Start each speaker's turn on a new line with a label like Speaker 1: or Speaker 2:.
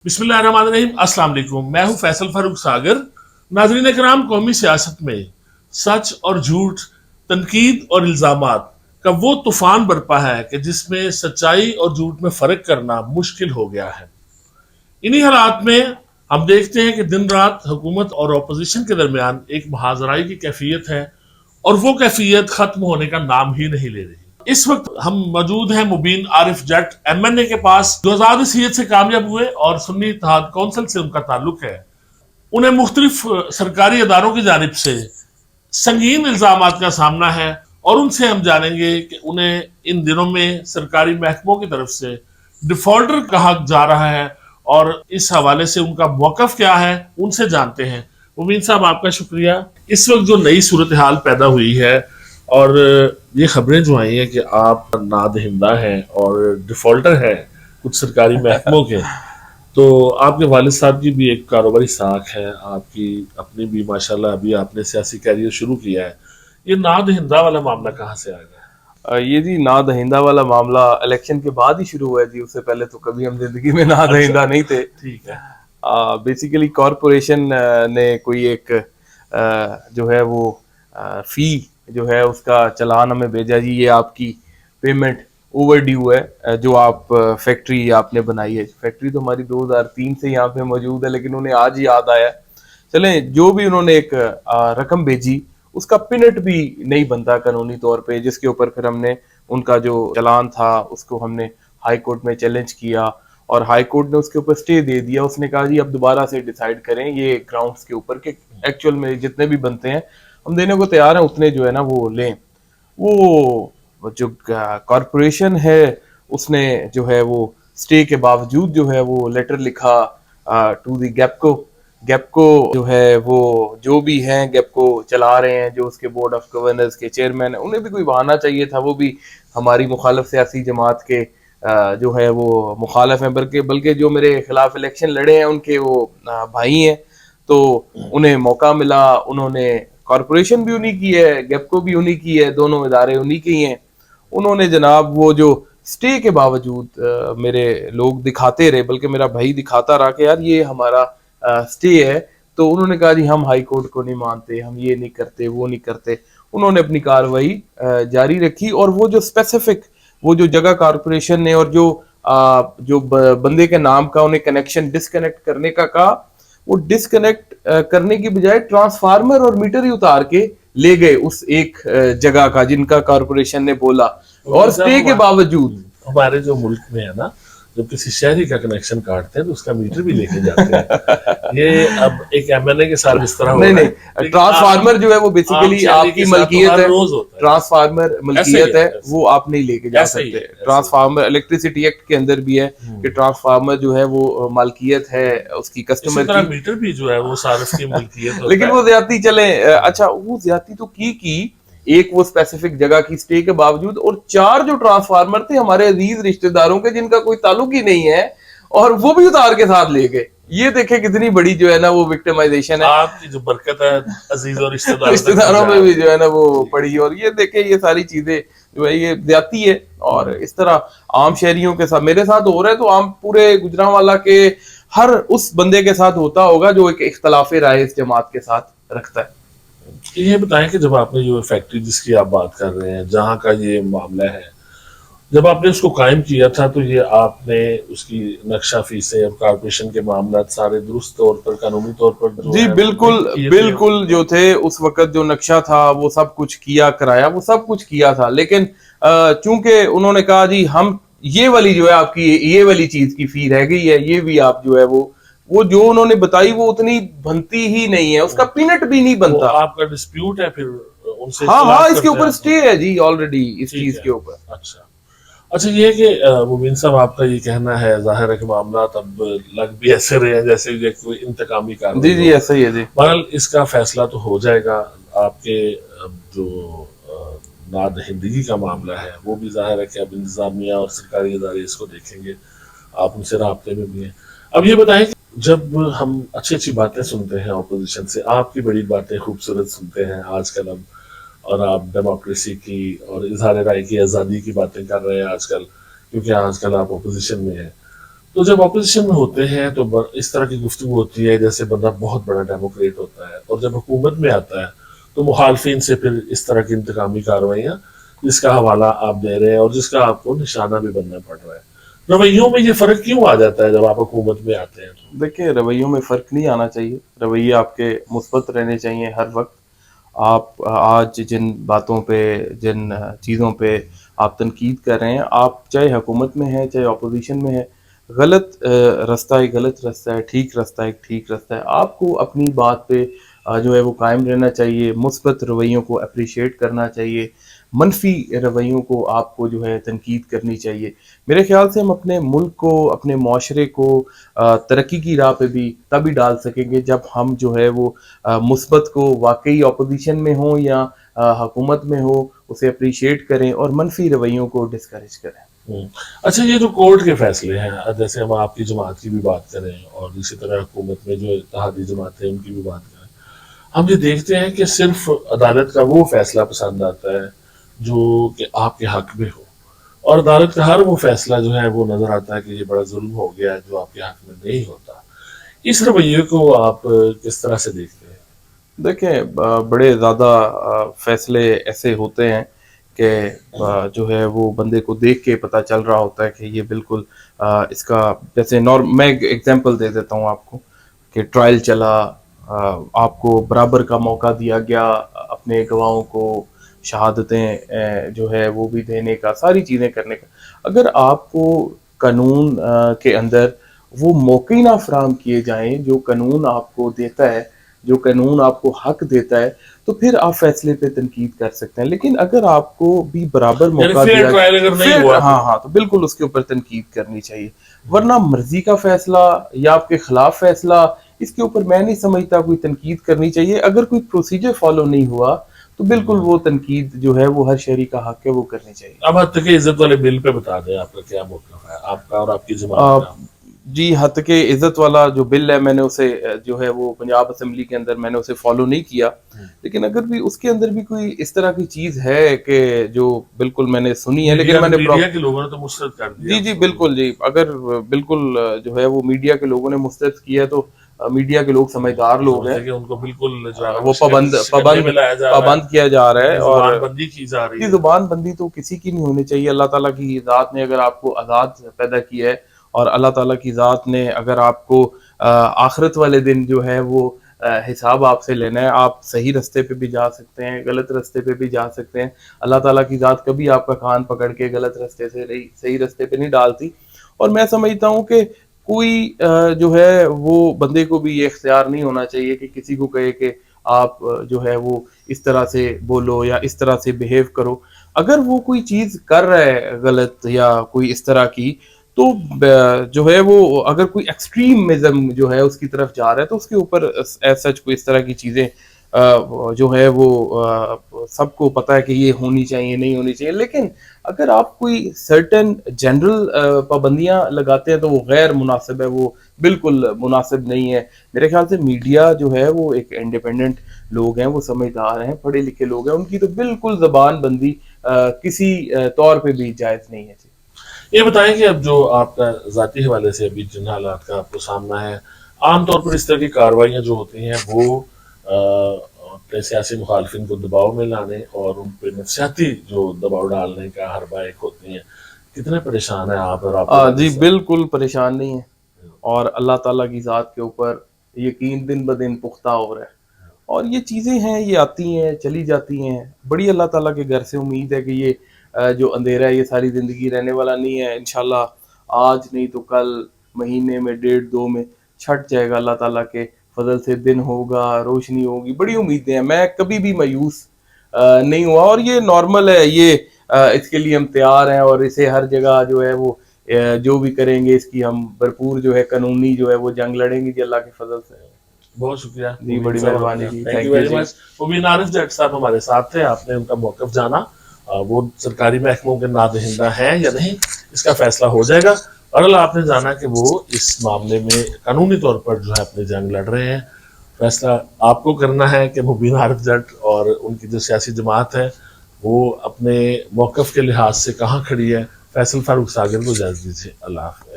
Speaker 1: बिस्मिल्लाहिर्रहमानिर्रहीम। अस्सलाम वालेकुम। मैं हूं फैसल फारूक सागर। नाज़रीन कराम, कौमी सियासत में सच और झूठ, तनकीद और इल्ज़ामात का वो तूफान बरपा है कि जिसमें सच्चाई और झूठ में फ़र्क करना मुश्किल हो गया है। इन्हीं हालात में हम देखते हैं कि दिन रात हुकूमत और अपोजिशन के दरमियान एक मुहाज़राई की कैफियत है और वो कैफियत ख़त्म होने का नाम ही नहीं ले रही। इस वक्त हम मौजूद हैं मुबीन आरिफ जट MNA के पास, जो आज़ाद सीयत से कामयाब हुए और सुन्नी इत्तेहाद कौंसिल से उनका ताल्लुक है। उन्हें मुख्तलिफ सरकारी अदारों की जानिब से संगीन इल्ज़ामात का सामना है और उनसे हम जानेंगे कि उन्हें इन दिनों में सरकारी महकमों की तरफ से डिफॉल्टर कहा जा रहा है और इस हवाले से उनका मौक़िफ़ क्या है, उनसे जानते हैं। मुबीन साहब, आपका शुक्रिया। इस वक्त जो नई सूरत हाल पैदा हुई है और ये खबरें जो आई हैं कि आप नादहिंदा हैं और डिफॉल्टर हैं कुछ सरकारी महकमों के, तो आपके वालिद साहब की भी एक कारोबारी साख है, आपकी अपनी भी माशाल्लाह अभी आपने सियासी कैरियर शुरू किया है। ये नादहिंदा वाला मामला कहाँ से आ गया?
Speaker 2: ये जी नादहिंदा वाला मामला इलेक्शन के बाद ही शुरू हुआ है जी। उससे पहले तो कभी हम जिंदगी में नादहिंदा नहीं थे।
Speaker 1: ठीक है।
Speaker 2: बेसिकली कॉरपोरेशन ने कोई एक जो है वो फी जो है उसका चलान हमें भेजा जी, ये आपकी पेमेंट ओवर ड्यू है। जो आप फैक्ट्री आपने बनाई है, फैक्ट्री तो हमारी 2003 से यहाँ पे मौजूद है, लेकिन उन्हें आज ही याद आया। चलें, जो भी उन्होंने एक रकम भेजी उसका पिनट भी नहीं बनता कानूनी तौर पे, जिसके ऊपर फिर हमने उनका जो चलान था उसको हमने हाई कोर्ट में चैलेंज किया और हाई कोर्ट ने उसके ऊपर स्टे दे दिया। उसने कहा जी अब दोबारा से डिसाइड करें ये ग्राउंड्स के ऊपर कि एक्चुअल में जितने भी बनते हैं हम देने को तैयार हैं, उतने जो है ना वो लें। वो जो कॉरपोरेशन है उसने जो है वो स्टे के बावजूद जो है वो लेटर लिखा टू दी गैपको जो है वो जो भी हैं गैपको चला रहे हैं, जो उसके बोर्ड ऑफ गवर्नर्स के चेयरमैन है, उन्हें भी कोई बहाना चाहिए था। वो भी हमारी मुखालिफ सियासी जमात के जो है वो मुखालिफ हैं, बल्कि जो मेरे खिलाफ इलेक्शन लड़े हैं उनके वो भाई हैं। तो उन्हें मौका मिला, उन्होंने कॉरपोरेशन भी उन्हीं की है, गैपको भी उन्हीं की है, दोनों इदारे उन्हीं के ही हैं। उन्होंने जनाब वो जो स्टे के बावजूद मेरे लोग दिखाते रहे, बल्कि मेरा भाई दिखाता रहा कि यार ये हमारा स्टे है, तो उन्होंने कहा जी हम हाई कोर्ट को नहीं मानते, हम ये नहीं करते, वो नहीं करते। उन्होंने अपनी कार्रवाई जारी रखी और वो जो स्पेसिफिक वो जो जगह कॉरपोरेशन ने और जो बंदे के नाम का उन्हें कनेक्शन डिस्कनेक्ट करने का कहा, वो डिस्कनेक्ट करने की बजाय ट्रांसफार्मर और मीटर ही उतार के ले गए उस एक जगह का जिनका कॉरपोरेशन ने बोला। और स्टे के बावजूद
Speaker 1: हमारे जो मुल्क में है ना, जब किसी शहरी का कनेक्शन काटते हैं तो उसका मीटर भी लेके जाते हैं। ये अब एक MNA के साथ इस तरह
Speaker 2: नहीं, ट्रांसफार्मर जो है वो बेसिकली आपकी मलकियत है, ट्रांसफार्मर मलकियत है, वो आप नहीं लेके जा सकते। ट्रांसफार्मर इलेक्ट्रिसिटी एक्ट के अंदर भी है कि ट्रांसफार्मर जो है वो मलकियत है उसकी कस्टमर की।
Speaker 1: मीटर भी जो है वो सार्फ की मलकियत
Speaker 2: लेकिन वो ज्यादती चले, अच्छा वो ज्यादती तो की एक वो स्पेसिफिक जगह की स्टे के बावजूद, और 4 जो ट्रांसफार्मर थे हमारे अजीज रिश्तेदारों के जिनका कोई ताल्लुक ही नहीं है, और वो भी उतार के साथ ले गए। ये देखे कितनी बड़ी जो है ना वो विक्टिमाइजेशन है।
Speaker 1: आपकी जो बरकत है अजीज और
Speaker 2: रिश्तेदारों में भी जो है ना वो पड़ी। और ये देखे ये सारी चीजें जो है ये ज्यादती है, और इस तरह आम शहरियों के साथ मेरे साथ हो रहा है तो आम पूरे गुजरांवाला के हर उस बंदे के साथ होता होगा जो एक इख्तलाफ राय इस जमात के साथ रखता है।
Speaker 1: ये बताएं कि जब आपने जो फैक्ट्री जिसकी आप बात कर रहे हैं, जहां का ये मामला है, जब आपने उसको कायम किया था तो ये आपने उसकी नक्शा फीसें और कॉर्पोरेशन के मामला सारे दुरुस्त तौर पर कानूनी तौर पर
Speaker 2: जी बिल्कुल जो थे उस वक्त जो नक्शा था वो सब कुछ किया कराया, वो सब कुछ किया था। लेकिन चूंकि उन्होंने कहा जी हम ये वाली जो है आपकी ये वाली चीज की फी रह गई है, ये भी आप जो है वो जो उन्होंने बताई वो उतनी बनती ही नहीं है, उसका पीनट भी नहीं बनता।
Speaker 1: आपका डिस्प्यूट है फिर उनसे?
Speaker 2: हाँ, इसके ऊपर स्टे है जी ऑलरेडी इस चीज के ऊपर।
Speaker 1: अच्छा, ये कि मुबीन साहब आपका ये कहना है, जाहिर है कि मामला तब लग भी ऐसे रहे हैं जैसे कोई इंतकामी कार्रवाई।
Speaker 2: जी ऐसा ही है जी।
Speaker 1: बहरहाल इसका फैसला तो हो जाएगा। आपके जो नादहिंदगी का मामला है वो भी जाहिर है कि अब इंतजामिया और सरकारी इदारे इसको देखेंगे, आप उनसे राब्ते में भी हैं। अब ये बताएं कि जब हम अच्छी बातें सुनते हैं अपोजिशन से, आपकी बड़ी बातें खूबसूरत सुनते हैं आजकल अब, और आप डेमोक्रेसी की और इजहार राय की आज़ादी की बातें कर रहे हैं आजकल, क्योंकि आजकल आप अपोजिशन में हैं, تو جب اپوزیشن میں ہوتے ہیں تو اس طرح کی گفتگو ہوتی ہے جیسے بندہ بہت بڑا ڈیموکریٹ ہوتا ہے، اور جب حکومت میں آتا ہے تو مخالفین سے پھر اس طرح کی انتقامی کارروائیاں جس کا حوالہ آپ دے رہے ہیں اور جس کا آپ کو نشانہ بھی بننا پڑ رہا ہے، رویوں میں یہ فرق کیوں آ جاتا ہے جب آپ حکومت میں آتے ہیں؟
Speaker 2: دیکھیں رویوں میں فرق نہیں آنا چاہیے، رویے آپ کے مثبت رہنے چاہیے ہر وقت. آپ آج جن باتوں پہ، جن چیزوں پہ آپ تنقید کر رہے ہیں، آپ چاہے حکومت میں ہیں چاہے اپوزیشن میں ہیں، غلط رستہ ایک غلط رستہ ہے، ٹھیک رستہ ایک ٹھیک رستہ ہے. آپ کو اپنی بات پہ جو ہے وہ قائم رہنا چاہیے، مثبت رویوں کو اپریشیٹ کرنا چاہیے، منفی رویوں کو آپ کو جو ہے تنقید کرنی چاہیے. میرے خیال سے ہم اپنے ملک کو، اپنے معاشرے کو ترقی کی راہ پہ بھی تبھی ڈال سکیں گے جب ہم جو ہے وہ مثبت کو، واقعی اپوزیشن میں ہوں یا حکومت میں ہو، اسے اپریشیٹ کریں اور منفی رویوں کو ڈسکریج کریں.
Speaker 1: اچھا، یہ جو کورٹ کے فیصلے ہیں، جیسے ہم آپ کی جماعت کی بھی بات کریں اور اسی طرح حکومت میں جو اتحادی جماعتیں ہیں ان کی بھی بات کریں، ہم یہ دیکھتے ہیں کہ صرف عدالت کا وہ فیصلہ پسند آتا ہے جو کہ آپ کے حق میں ہو، اور عدالت کا ہر وہ فیصلہ جو ہے وہ نظر آتا ہے کہ یہ بڑا ظلم ہو گیا ہے جو آپ کے حق میں نہیں ہوتا. اس رویے کو آپ کس طرح سے دیکھتے ہیں؟
Speaker 2: دیکھیں بڑے زیادہ فیصلے ایسے ہوتے ہیں کہ جو ہے وہ بندے کو دیکھ کے پتہ چل رہا ہوتا ہے کہ یہ بالکل اس کا، جیسے میں ایک ایگزامپل دے دیتا ہوں آپ کو کہ ٹرائل چلا، آپ کو برابر کا موقع دیا گیا اپنے گواہوں کو شہادتیں جو ہے وہ بھی دینے کا، ساری چیزیں کرنے کا. اگر آپ کو قانون کے اندر وہ موقع نہ فراہم کیے جائیں جو قانون آپ کو دیتا ہے، جو قانون آپ کو حق دیتا ہے، تو پھر آپ فیصلے پہ تنقید کر سکتے ہیں. لیکن اگر آپ کو بھی برابر موقع
Speaker 1: فیئر
Speaker 2: دیا
Speaker 1: ٹرائل اگر نہیں ہوا
Speaker 2: ہاں تو بالکل اس کے اوپر تنقید کرنی چاہیے. ورنہ مرضی کا فیصلہ یا آپ کے خلاف فیصلہ، اس کے اوپر میں نہیں سمجھتا کوئی تنقید کرنی چاہیے. اگر کوئی پروسیجر فالو نہیں ہوا تو بالکل وہ تنقید جو ہے وہ ہر شہری کا حق ہے، وہ کرنی چاہیے.
Speaker 1: اب حد تک عزت والے بل پہ بتا دیں آپ کا کیا موقف ہے، آپ کا اور آپ کی جماعت کا؟
Speaker 2: جی، حتیٰ کہ عزت والا جو بل ہے، میں نے اسے جو ہے وہ پنجاب اسمبلی کے اندر میں نے اسے فالو نہیں کیا. لیکن اگر بھی اس کے اندر بھی کوئی اس طرح کی چیز ہے کہ جو بالکل میں نے سنی ہے، لیکن میں نے
Speaker 1: میڈیا کے لوگوں نے تو مسترد کر دیا.
Speaker 2: جی بالکل، جی اگر بالکل جو ہے وہ میڈیا کے لوگوں نے مسترد کیا تو میڈیا کے لوگ سمجھدار لوگ ہیں،
Speaker 1: ان کو بالکل
Speaker 2: وہ پابند کیا جا رہا ہے. اور
Speaker 1: زبان بندی کی جا رہی ہے.
Speaker 2: زبان بندی تو کسی کی نہیں ہونی چاہیے. اللہ تعالیٰ کی ذات نے اگر آپ کو آزاد پیدا کیا ہے، اور اللہ تعالیٰ کی ذات نے اگر آپ کو آخرت والے دن جو ہے وہ حساب آپ سے لینا ہے، آپ صحیح رستے پہ بھی جا سکتے ہیں، غلط رستے پہ بھی جا سکتے ہیں. اللہ تعالیٰ کی ذات کبھی آپ کا کان پکڑ کے غلط رستے سے صحیح رستے پہ نہیں ڈالتی. اور میں سمجھتا ہوں کہ کوئی جو ہے وہ بندے کو بھی یہ اختیار نہیں ہونا چاہیے کہ کسی کو کہے کہ آپ جو ہے وہ اس طرح سے بولو یا اس طرح سے بیہیو کرو. اگر وہ کوئی چیز کر رہا ہے غلط یا کوئی اس طرح کی، تو جو ہے وہ اگر کوئی ایکسٹریمزم جو ہے اس کی طرف جا رہا ہے تو اس کے اوپر ایز سچ کوئی اس طرح کی چیزیں جو ہے وہ سب کو پتہ ہے کہ یہ ہونی چاہیے نہیں ہونی چاہیے. لیکن اگر آپ کوئی سرٹن جنرل پابندیاں لگاتے ہیں تو وہ غیر مناسب ہے، وہ بالکل مناسب نہیں ہے. میرے خیال سے میڈیا جو ہے وہ ایک انڈیپینڈنٹ لوگ ہیں، وہ سمجھدار ہیں، پڑھے لکھے لوگ ہیں، ان کی تو بالکل زبان بندی کسی طور پہ بھی جائز نہیں ہے.
Speaker 1: یہ بتائیں کہ اب جو آپ کا ذاتی حوالے سے ابھی جن حالات کا آپ کو سامنا ہے، عام طور پر اس طرح کی کارروائیاں جو ہوتی ہیں وہ اپنے سیاسی مخالفین کو دباؤ میں لانے اور ان پہ نفسیاتی جو دباؤ ڈالنے کا ہر بائک ہوتی ہیں، کتنے پریشان ہیں آپ اور آپ؟
Speaker 2: جی بالکل پریشان نہیں ہیں، اور اللہ تعالیٰ کی ذات کے اوپر یقین دن بدن پختہ ہو رہا ہے. اور یہ چیزیں ہیں، یہ آتی ہیں چلی جاتی ہیں. بڑی اللہ تعالیٰ کے گھر سے امید ہے کہ یہ جو اندھیرا ہے یہ ساری زندگی رہنے والا نہیں ہے. انشاءاللہ آج نہیں تو کل، مہینے میں، ڈیڑھ دو میں چھٹ جائے گا. اللہ تعالیٰ کے فضل سے دن ہوگا، روشنی ہوگی. بڑی امیدیں ہیں، میں کبھی بھی مایوس نہیں ہوا. اور یہ نارمل ہے، یہ اس کے لیے ہم تیار ہیں، اور اسے ہر جگہ جو ہے وہ جو بھی کریں گے اس کی ہم بھرپور جو ہے قانونی جو ہے وہ جنگ لڑیں گے جی اللہ کے فضل سے.
Speaker 1: بہت شکریہ
Speaker 2: جی بڑی مہربانی جی،
Speaker 1: تھینک یو ویری مچ. مبین عارف جٹ صاحب ہمارے ساتھ تھے، آپ نے ان کا موقف جانا. وہ سرکاری محکموں کے نادہندہ ہیں یا نہیں، اس کا فیصلہ ہو جائے گا. اور آپ نے جانا کہ وہ اس معاملے میں قانونی طور پر جو ہے اپنی جنگ لڑ رہے ہیں. فیصلہ آپ کو کرنا ہے کہ مبین عارف جٹ اور ان کی جو سیاسی جماعت ہے وہ اپنے موقف کے لحاظ سے کہاں کھڑی ہے. فیصل فاروق ساگر کو اجازت دیجیے. اللہ حافظ.